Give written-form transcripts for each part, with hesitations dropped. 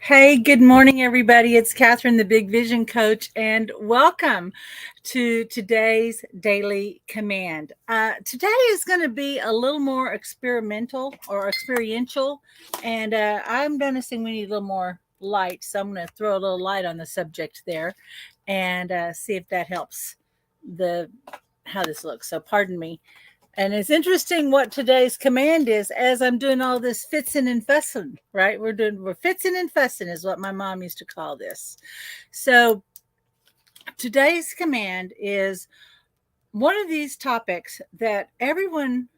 Hey, good morning, everybody. It's Kathryn, the Big Vision Coach, and welcome to today's Daily Command. Today is going to be a little more experimental or experiential, and I'm going to think we need a little more light, so I'm going to throw a little light on the subject there and see if that helps the how this looks. So, pardon me. And it's interesting what today's command is as I'm doing all this fitting and fussing, right? We're fitting and fussing is what my mom used to call this. So today's command is one of these topics that everyone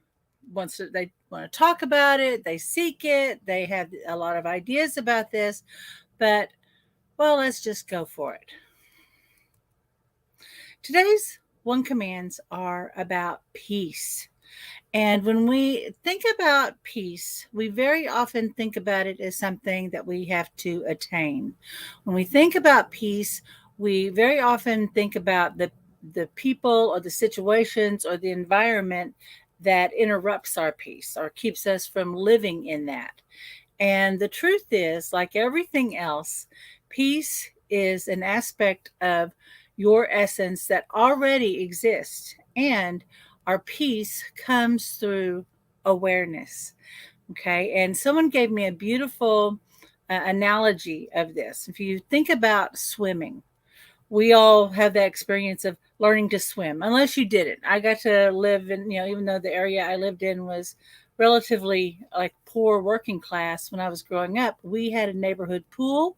they want to talk about it, they seek it, they have a lot of ideas about this, but well, let's just go for it. Today's one commands are about peace. And when we think about peace, we very often think about it as something that we have to attain. When we think about peace, we very often think about the people or the situations or the environment that interrupts our peace or keeps us from living in that. And the truth is, like everything else, peace is an aspect of your essence that already exists. And our peace comes through awareness. Okay. And someone gave me a beautiful analogy of this. If you think about swimming, we all have that experience of learning to swim, unless you didn't. I got to live in, even though the area I lived in was relatively like poor working class when I was growing up, we had a neighborhood pool,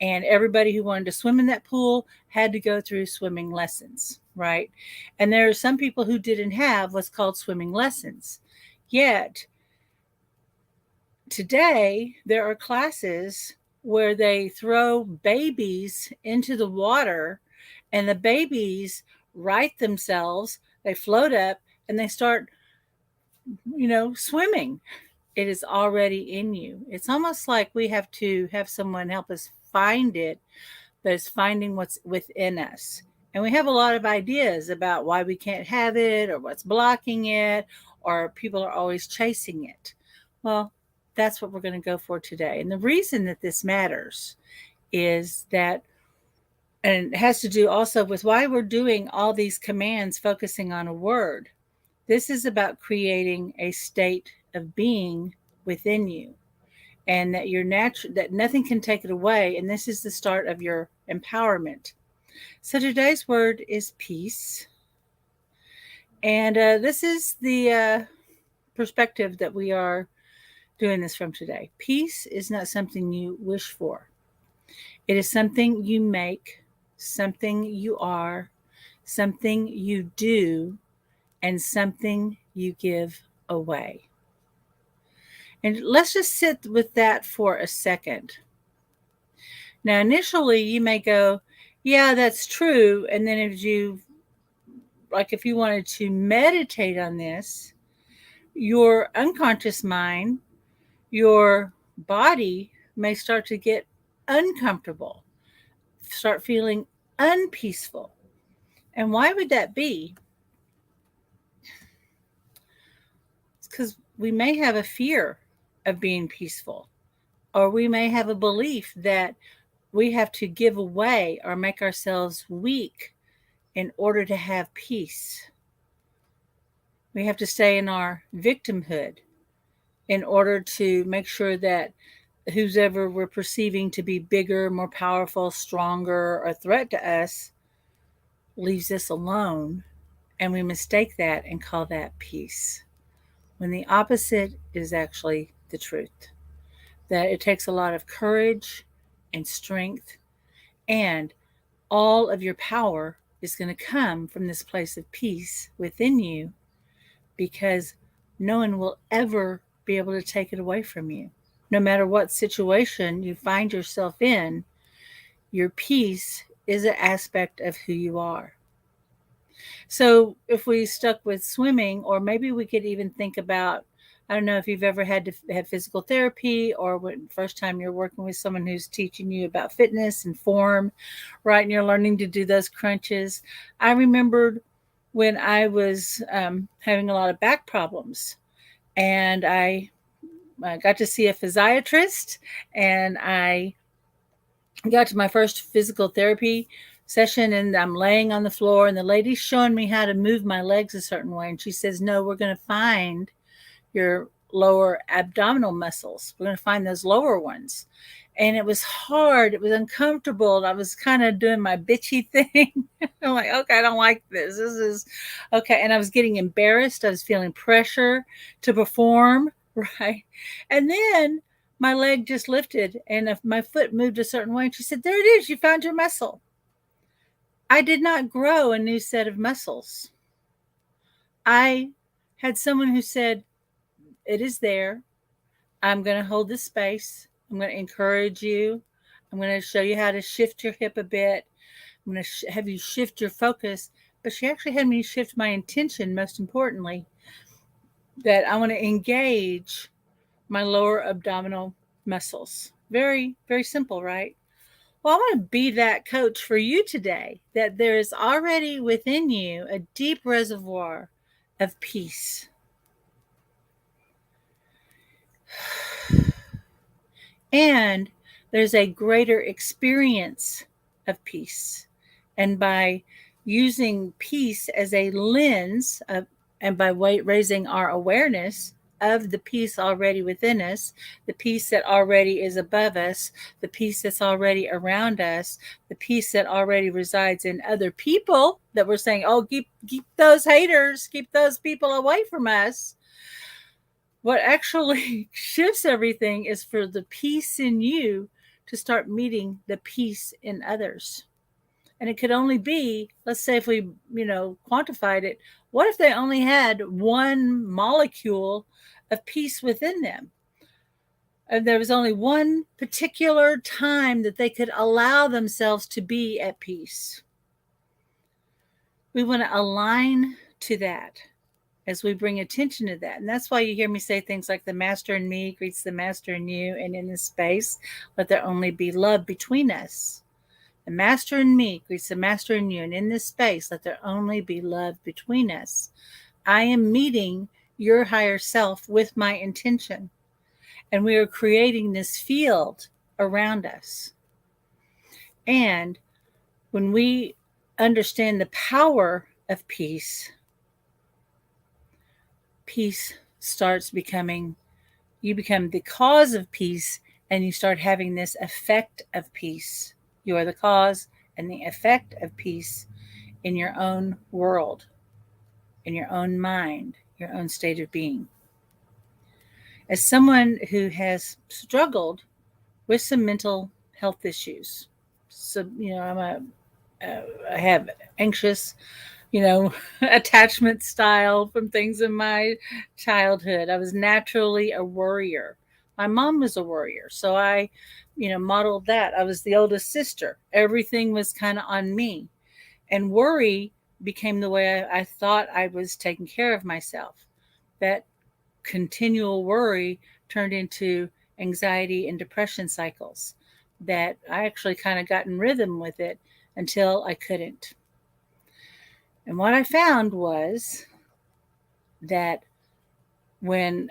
and everybody who wanted to swim in that pool had to go through swimming lessons, right? And there are some people who didn't have what's called swimming lessons. Yet today, there are classes where they throw babies into the water and the babies right themselves, they float up and they start, swimming. It is already in you. It's almost like we have to have someone help us find it, but it's finding what's within us. And we have a lot of ideas about why we can't have it or what's blocking it, or people are always chasing it. Well, that's what we're going to go for today. And the reason that this matters is that, and it has to do also with why we're doing all these commands focusing on a word. This is about creating a state of being within you, and that you're natural, that nothing can take it away. And this is the start of your empowerment. So today's word is peace. And this is the perspective that we are doing this from today. Peace is not something you wish for. It is something you make, something you are, something you do, and something you give away. And let's just sit with that for a second. Now, initially, you may go, yeah, that's true. And then if you wanted to meditate on this, your unconscious mind, your body may start to get uncomfortable, start feeling unpeaceful. And why would that be? It's because we may have a fear of being peaceful, or we may have a belief that we have to give away or make ourselves weak in order to have peace. We have to stay in our victimhood in order to make sure that whoever we're perceiving to be bigger, more powerful, stronger, or a threat to us leaves us alone. And we mistake that and call that peace, when the opposite is actually the truth. That it takes a lot of courage and strength, and all of your power is going to come from this place of peace within you, because no one will ever be able to take it away from you. No matter what situation you find yourself in, your peace is an aspect of who you are. So if we stuck with swimming, or maybe we could even think about, I don't know if you've ever had to have physical therapy, or when first time you're working with someone who's teaching you about fitness and form, right? And you're learning to do those crunches. I remembered when I was having a lot of back problems, and I got to see a physiatrist, and I I got to my first physical therapy session, and I'm laying on the floor, and the lady's showing me how to move my legs a certain way. And she says, "No, we're going to find your lower abdominal muscles. We're going to find those lower ones." And it was hard. It was uncomfortable. I was kind of doing my bitchy thing. I'm like, okay, I don't like this. This is okay. And I was getting embarrassed. I was feeling pressure to perform, right? And then my leg just lifted and if my foot moved a certain way. And she said, "There it is. You found your muscle." I did not grow a new set of muscles. I had someone who said, "It is there. I'm going to hold this space. I'm going to encourage you. I'm going to show you how to shift your hip a bit. I'm going to have you shift your focus." But she actually had me shift my intention, most importantly, that I want to engage my lower abdominal muscles. Very, very simple, right? Well, I want to be that coach for you today, that there is already within you a deep reservoir of peace. And there's a greater experience of peace. And by using peace as a lens of, and by raising our awareness of the peace already within us, the peace that already is above us, the peace that's already around us, the peace that already resides in other people that we're saying, "Oh, keep those haters, keep those people away from us." What actually shifts everything is for the peace in you to start meeting the peace in others. And it could only be, let's say if we, quantified it, what if they only had one molecule of peace within them? And there was only one particular time that they could allow themselves to be at peace. We want to align to that as we bring attention to that. And that's why you hear me say things like the master in me greets the master in you, and in this space, let there only be love between us. The master in me greets the master in you, and in this space, let there only be love between us. I am meeting your higher self with my intention, and we are creating this field around us. And when we understand the power of peace, peace starts becoming, you become the cause of peace, and you start having this effect of peace. You are the cause and the effect of peace in your own world, in your own mind, your own state of being. As someone who has struggled with some mental health issues, so I have anxious, attachment style from things in my childhood. I was naturally a worrier. My mom was a worrier, so I, modeled that. I was the oldest sister. Everything was kind of on me, and worry became the way I thought I was taking care of myself. That continual worry turned into anxiety and depression cycles that I actually kind of got in rhythm with it until I couldn't. And what I found was that when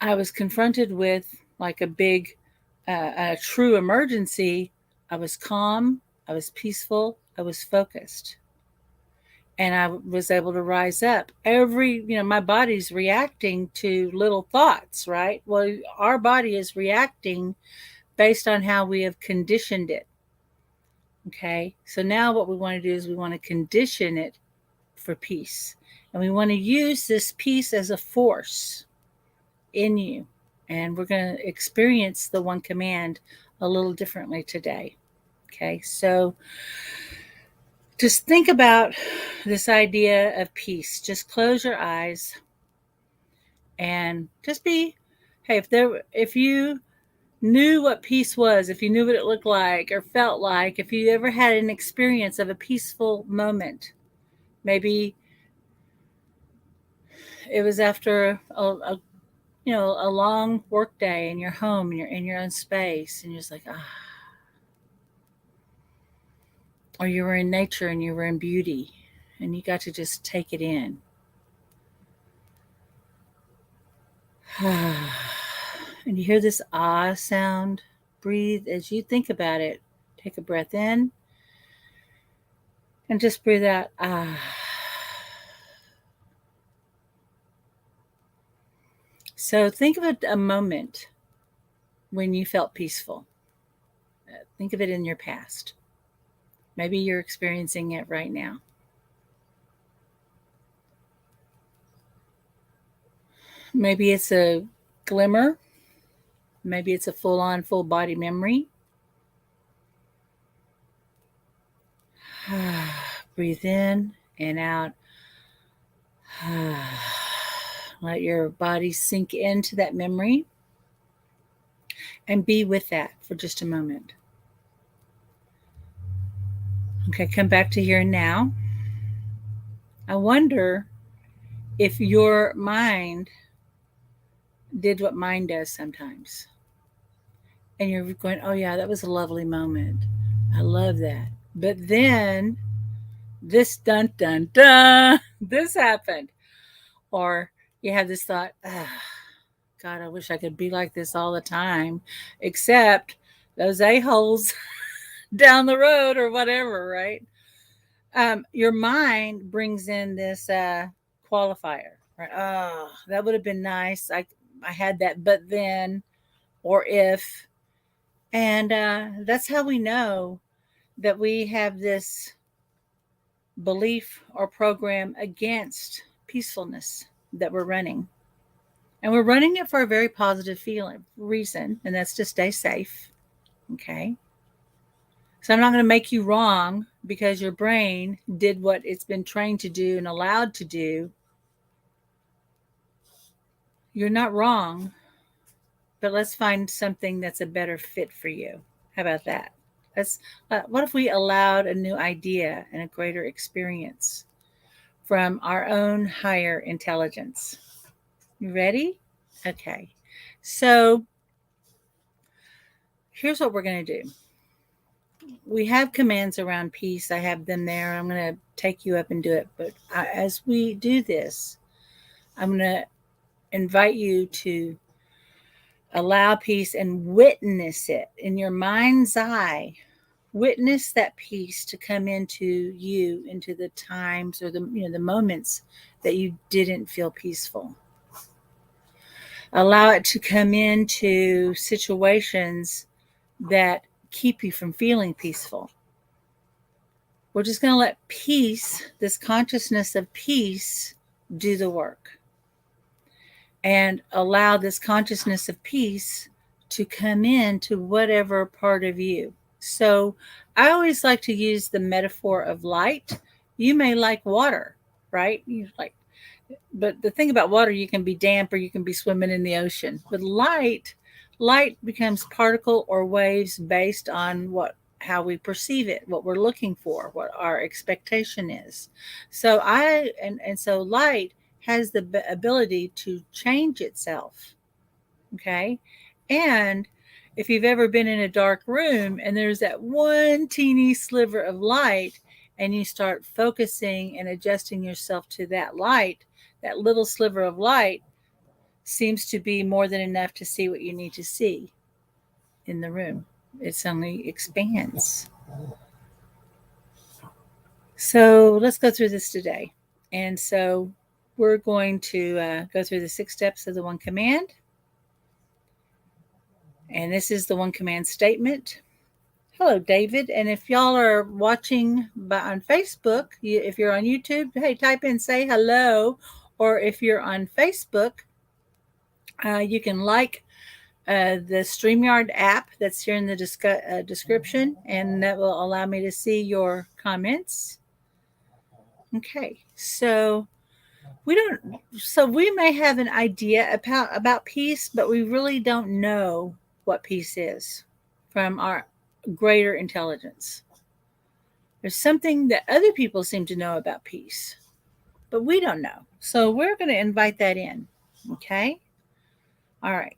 I was confronted with like a true emergency, I was calm, I was peaceful, I was focused. And I was able to rise up. My body's reacting to little thoughts, right? Well, our body is reacting based on how we have conditioned it. Okay. So now what we want to do is we want to condition it for peace. And we want to use this peace as a force in you. And we're going to experience the one command a little differently today. Okay. So just think about this idea of peace. Just close your eyes and just be, hey, if you knew what peace was, if you knew what it looked like or felt like, if you ever had an experience of a peaceful moment, maybe it was after a long work day in your home and you're in your own space and you're just like, ah. Or you were in nature and you were in beauty and you got to just take it in. And you hear this ah sound. Breathe as you think about it. Take a breath in and just breathe out. So think of a moment when you felt peaceful. Think of it in your past. Maybe you're experiencing it right now. Maybe it's a glimmer. Maybe it's a full-on, full-body memory. Breathe in and out. Let your body sink into that memory and be with that for just a moment. Okay, come back to here and now. I wonder if your mind did what mine does sometimes. And you're going, oh yeah, that was a lovely moment. I love that. But then this dun dun dun, this happened. Or you have this thought, God, I wish I could be like this all the time, except those a-holes down the road or whatever, right? Your mind brings in this qualifier, right? Oh, that would have been nice. I had that, but then, or if, and that's how we know that we have this belief or program against peacefulness that we're running. And we're running it for a very positive reason, and that's to stay safe. Okay. So I'm not going to make you wrong because your brain did what it's been trained to do and allowed to do. You're not wrong, but let's find something that's a better fit for you. How about that? What if we allowed a new idea and a greater experience from our own higher intelligence? You ready? Okay. So here's what we're going to do. We have commands around peace. I have them there. I'm going to take you up and do it. But as we do this, I'm going to invite you to allow peace and witness it in your mind's eye. Witness that peace to come into you, into the times or the moments that you didn't feel peaceful. Allow it to come into situations that keep you from feeling peaceful. We're just going to let peace, this consciousness of peace, do the work. And allow this consciousness of peace to come into whatever part of you. So I always like to use the metaphor of light. You may like water, right? But the thing about water, you can be damp or you can be swimming in the ocean. But light becomes particle or waves based on how we perceive it, what we're looking for, what our expectation is. So so light has the ability to change itself. Okay. And if you've ever been in a dark room and there's that one teeny sliver of light and you start focusing and adjusting yourself to that light, that little sliver of light seems to be more than enough to see what you need to see in the room. It suddenly expands. So let's go through this today. And so we're going to go through the 6 steps of the one command. And this is the one command statement. Hello, David. And if y'all are watching on Facebook, if you're on YouTube, hey, type in say hello. Or if you're on Facebook, you can like the StreamYard app that's here in the description, and that will allow me to see your comments. Okay, so we may have an idea about peace, but we really don't know what peace is from our greater intelligence. There's something that other people seem to know about peace, but we don't know. So we're going to invite that in. Okay. All right.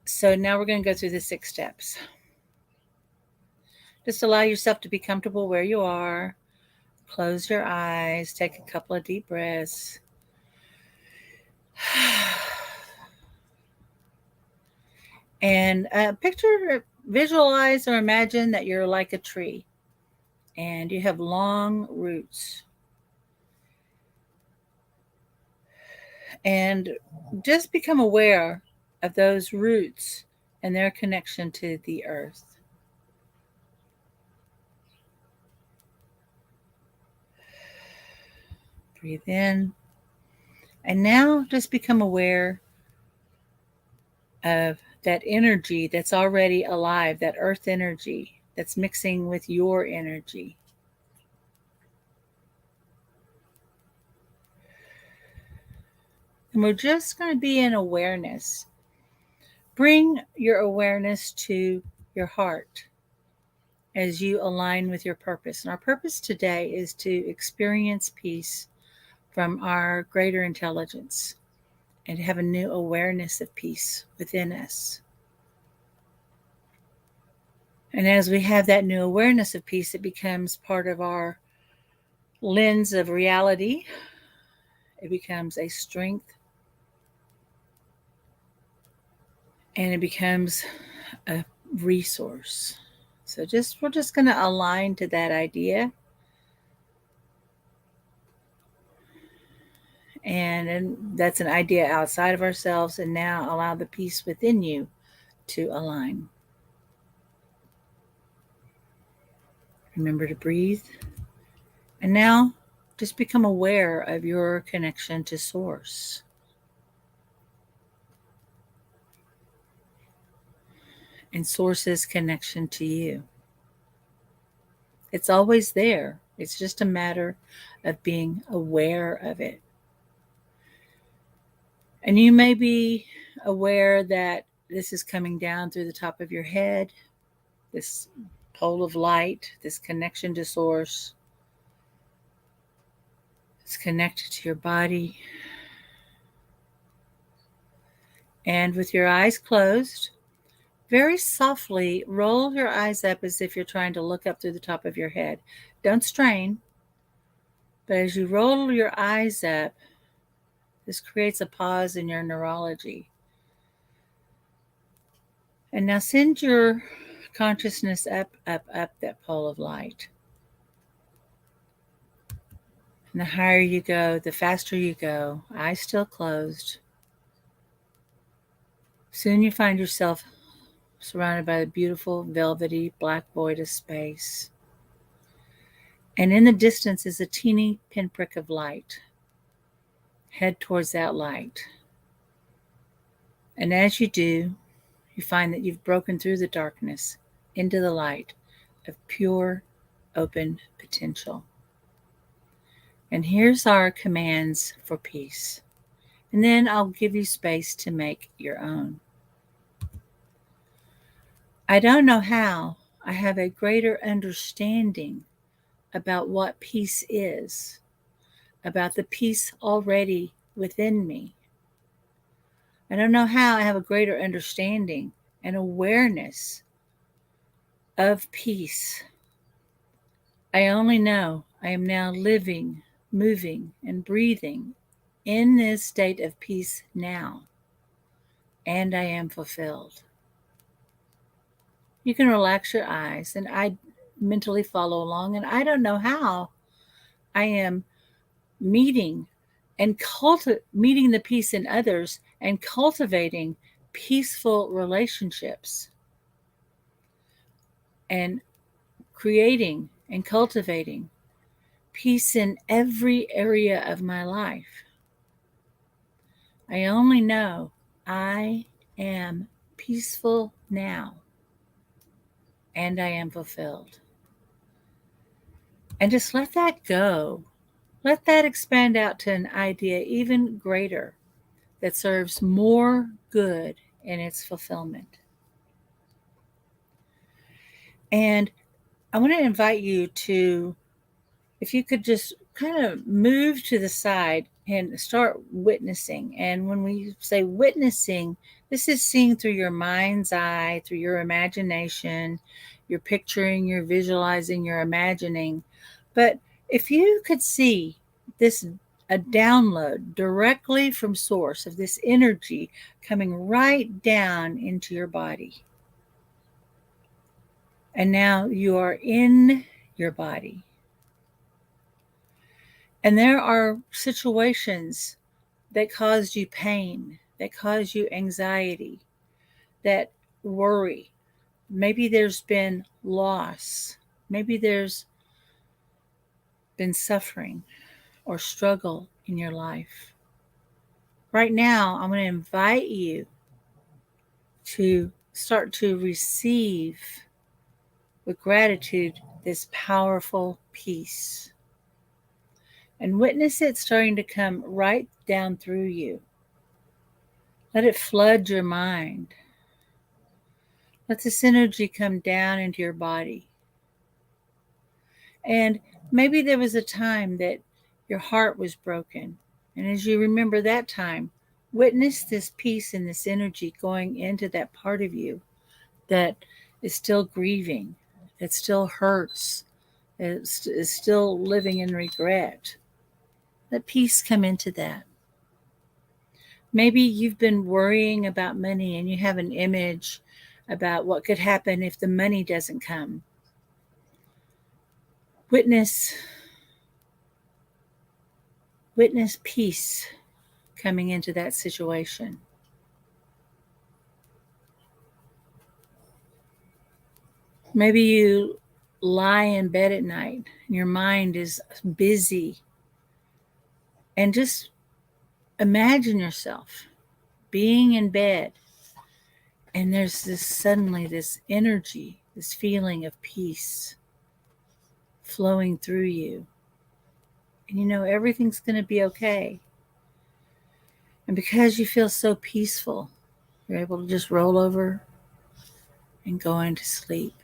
So now we're going to go through the 6 steps. Just allow yourself to be comfortable where you are. Close your eyes. Take a couple of deep breaths. And visualize or imagine that you're like a tree and you have long roots. And just become aware of those roots and their connection to the earth. Breathe in. And now just become aware of that energy that's already alive, that earth energy that's mixing with your energy. And we're just going to be in awareness. Bring your awareness to your heart as you align with your purpose. And our purpose today is to experience peace from our greater intelligence and to have a new awareness of peace within us. And as we have that new awareness of peace, it becomes part of our lens of reality. It becomes a strength, and it becomes a resource. So we're just going to align to that idea. And that's an idea outside of ourselves. And now allow the peace within you to align. Remember to breathe. And now just become aware of your connection to Source. And Source's connection to you. It's always there. It's just a matter of being aware of it. And you may be aware that this is coming down through the top of your head, this pole of light, this connection to Source. It's connected to your body. And with your eyes closed, very softly roll your eyes up as if you're trying to look up through the top of your head. Don't strain, but as you roll your eyes up, this creates a pause in your neurology. And now send your consciousness up, up, up that pole of light. And the higher you go, the faster you go, eyes still closed. Soon you find yourself surrounded by the beautiful, velvety, black void of space. And in the distance is a teeny pinprick of light. Head towards that light. And as you do, you find that you've broken through the darkness into the light of pure, open potential. And here's our commands for peace. And then I'll give you space to make your own. I don't know how. I have a greater understanding about what peace is, about the peace already within me. I don't know how. I have a greater understanding and awareness of peace. I only know I am now living, moving, and breathing in this state of peace now, and I am fulfilled. You can relax your eyes, and I mentally follow along, and I don't know how I am meeting the peace in others and cultivating peaceful relationships and creating and cultivating peace in every area of my life. I only know I am peaceful now, and I am fulfilled. And just let that go. Let that expand out to an idea even greater that serves more good in its fulfillment. And I want to invite you to, if you could just kind of move to the side and start witnessing. And when we say witnessing, this is seeing through your mind's eye, through your imagination. You're picturing, you're visualizing, you're imagining. But if you could see this a download directly from source of this energy coming right down into your body. And now you are in your body. And there are situations that caused you pain, that cause you anxiety, that worry. Maybe there's been loss. Maybe there's been suffering or struggle in your life. Right now, I'm going to invite you to start to receive with gratitude this powerful peace and witness it starting to come right down through you. Let it flood your mind. Let this energy come down into your body. And maybe there was a time that your heart was broken. And as you remember that time, witness this peace and this energy going into that part of you that is still grieving, that still hurts, that is still living in regret. Let peace come into that. Maybe you've been worrying about money and you have an image about what could happen if the money doesn't come. Witness peace coming into that situation. Maybe you lie in bed at night and your mind is busy. And just imagine yourself being in bed and there's suddenly this energy, this feeling of peace flowing through you. And you know everything's going to be okay. And because you feel so peaceful, you're able to just roll over and go into sleep.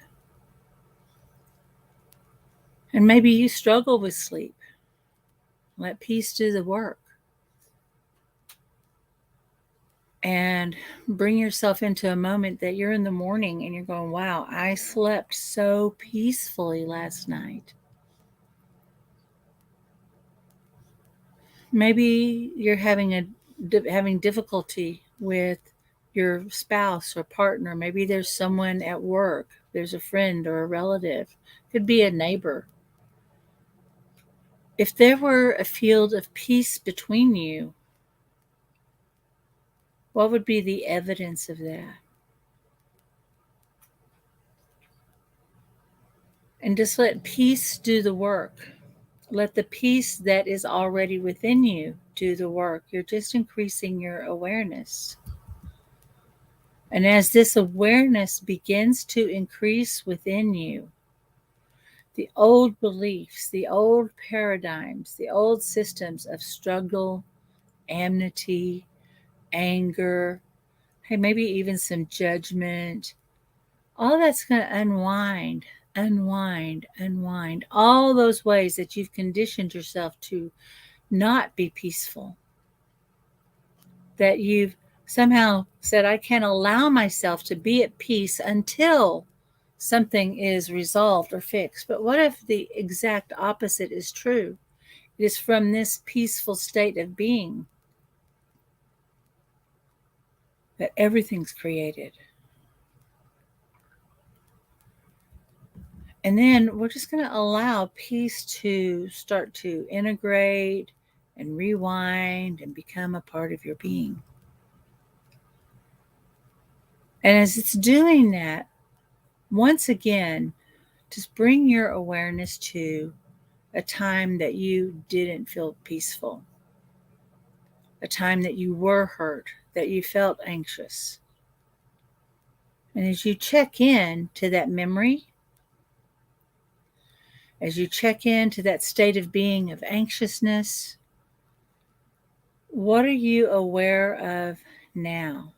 And maybe you struggle with sleep. Let peace do the work. And bring yourself into a moment that you're in the morning and you're going, wow, I slept so peacefully last night. Maybe you're having difficulty with your spouse or partner. Maybe there's someone at work. There's a friend or a relative. Could be a neighbor. If there were a field of peace between you, what would be the evidence of that? And just let peace do the work. Let the peace that is already within you do the work. You're just increasing your awareness. And as this awareness begins to increase within you, the old beliefs, the old paradigms, the old systems of struggle, enmity, anger, hey, maybe even some judgment, all that's going to unwind. All those ways that you've conditioned yourself to not be peaceful, that you've somehow said, I can't allow myself to be at peace until something is resolved or fixed. But what if the exact opposite is true? It is from this peaceful state of being that everything's created. And then we're just going to allow peace to start to integrate and rewind and become a part of your being. And as it's doing that, once again, just bring your awareness to a time that you didn't feel peaceful, a time that you were hurt, that you felt anxious. And as you check in to that memory, as you check in to that state of being of anxiousness, what are you aware of now?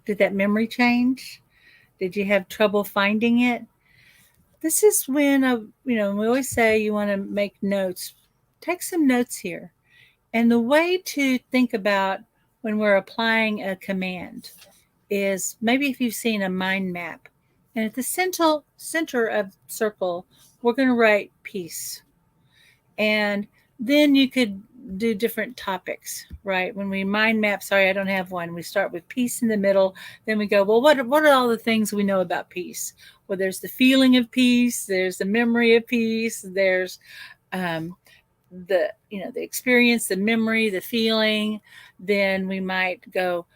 Did that memory change? Did you have trouble finding it? This is when, we always say you want to make notes. Take some notes here. And the way to think about when we're applying a command is maybe if you've seen a mind map, and at the center of circle, we're going to write peace. And then you could do different topics, right? When we mind map, sorry, I don't have one. We start with peace in the middle. Then we go, well, what are all the things we know about peace? Well, there's the feeling of peace. There's the memory of peace. There's the experience, the memory, the feeling. Then we might go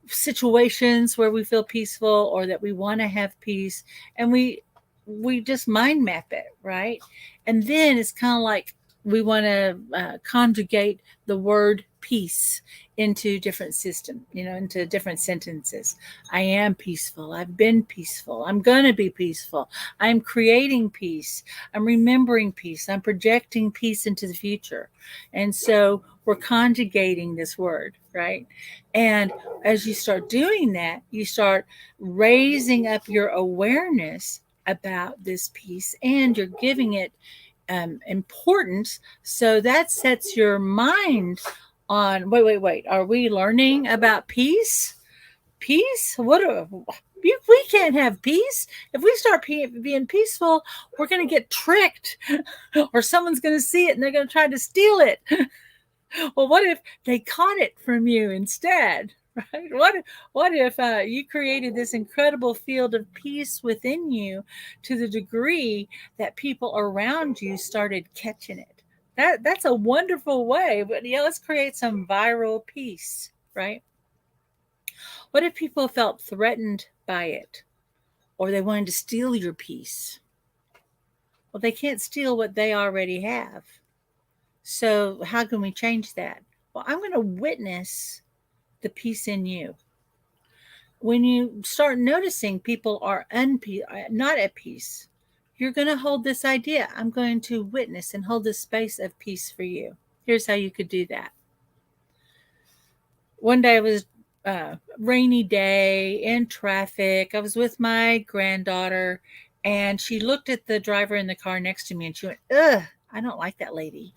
situations where we feel peaceful or that we want to have peace, and we just mind map it, right? And then it's kind of like we want to conjugate the word peace into different system, into different sentences. I am peaceful. I've been peaceful. I'm going to be peaceful. I'm creating peace. I'm remembering peace. I'm projecting peace into the future. And so we're conjugating this word, right? And as you start doing that, you start raising up your awareness about this peace, and you're giving it importance. So that sets your mind on, wait, are we learning about peace? Peace? We can't have peace. If we start being peaceful, we're going to get tricked or someone's going to see it and they're going to try to steal it. Well, what if they caught it from you instead? Right? What if you created this incredible field of peace within you to the degree that people around you started catching it? That's a wonderful way. But yeah, let's create some viral peace, right? What if people felt threatened by it, or they wanted to steal your peace? Well, they can't steal what they already have. So how can we change that? Well, I'm going to witness the peace in you. When you start noticing people are not at peace, you're going to hold this idea. I'm going to witness and hold this space of peace for you. Here's how you could do that. One day it was a rainy day in traffic. I was with my granddaughter, and she looked at the driver in the car next to me, and she went, "Ugh, I don't like that lady."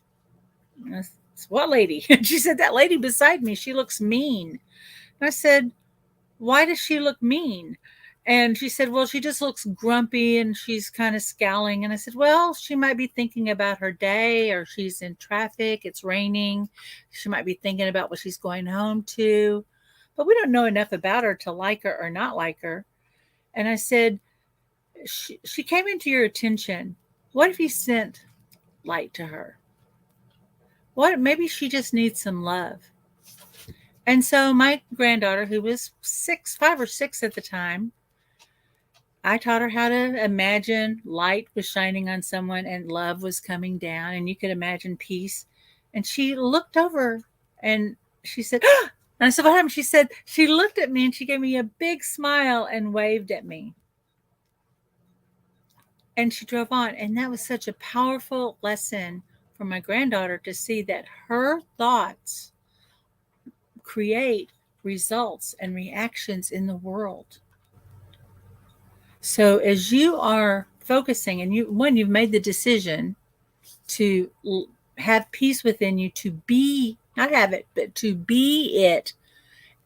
I said, "What lady?" And she said, "That lady beside me, she looks mean." And I said, "Why does she look mean?" And she said, "Well, she just looks grumpy and she's kind of scowling." And I said, "Well, she might be thinking about her day, or she's in traffic, it's raining. She might be thinking about what she's going home to. But we don't know enough about her to like her or not like her." And I said, she came into your attention. What if you sent light to her? What, maybe she just needs some love. And so my granddaughter, who was 5 or 6 at the time, I taught her how to imagine light was shining on someone and love was coming down, and you could imagine peace. And she looked over and she said, "Ah!" And I said, "What happened?" She said, she looked at me and she gave me a big smile and waved at me. And she drove on. And that was such a powerful lesson for my granddaughter to see that her thoughts create results and reactions in the world. So as you are focusing, and you've made the decision to have peace within you, to be, not have it, but to be it,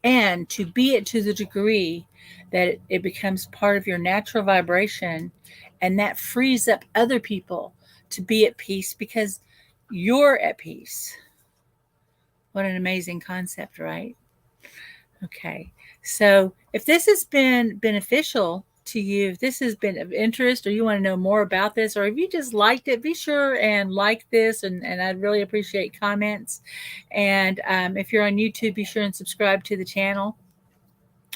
and to be it to the degree that it becomes part of your natural vibration, and that frees up other people to be at peace because you're at peace. What an amazing concept, right? Okay. So if this has been beneficial to you, if this has been of interest, or you want to know more about this, or if you just liked it, be sure and like this, and I'd really appreciate comments. And if you're on YouTube, be sure and subscribe to the channel.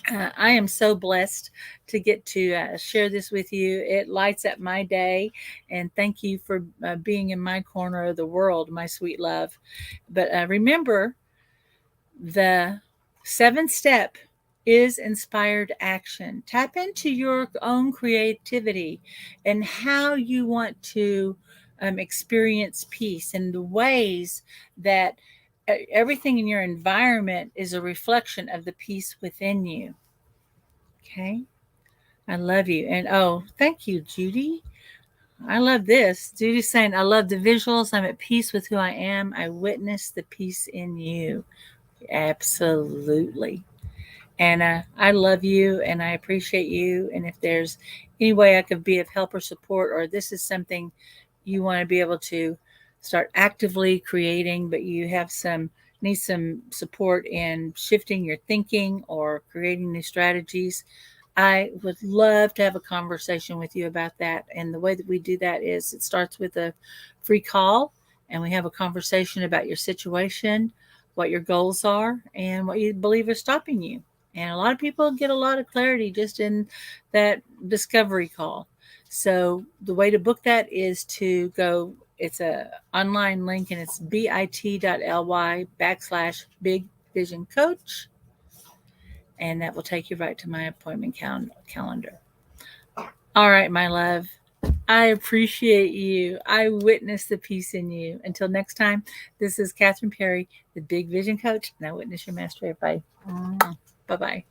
I am so blessed to get to share this with you. It lights up my day, and thank you for being in my corner of the world, my sweet love. But remember, the 7th step is inspired action. Tap into your own creativity and how you want to experience peace, and the ways that everything in your environment is a reflection of the peace within you. Okay. I love you. And oh, thank you, Judy. I love this. Judy's saying, "I love the visuals. I'm at peace with who I am. I witness the peace in you." Absolutely. And I love you and I appreciate you. And if there's any way I could be of help or support, or this is something you want to be able to start actively creating, but you have need some support in shifting your thinking or creating new strategies, I would love to have a conversation with you about that. And the way that we do that is it starts with a free call and we have a conversation about your situation, what your goals are, and what you believe is stopping you. And a lot of people get a lot of clarity just in that discovery call. So the way to book that is to go, it's a online link and it's bit.ly/big vision coach. And that will take you right to my appointment calendar. All right, my love. I appreciate you. I witness the peace in you. Until next time, this is Kathryn Perry, the Big Vision Coach, and I witness your mastery. Bye. Bye bye.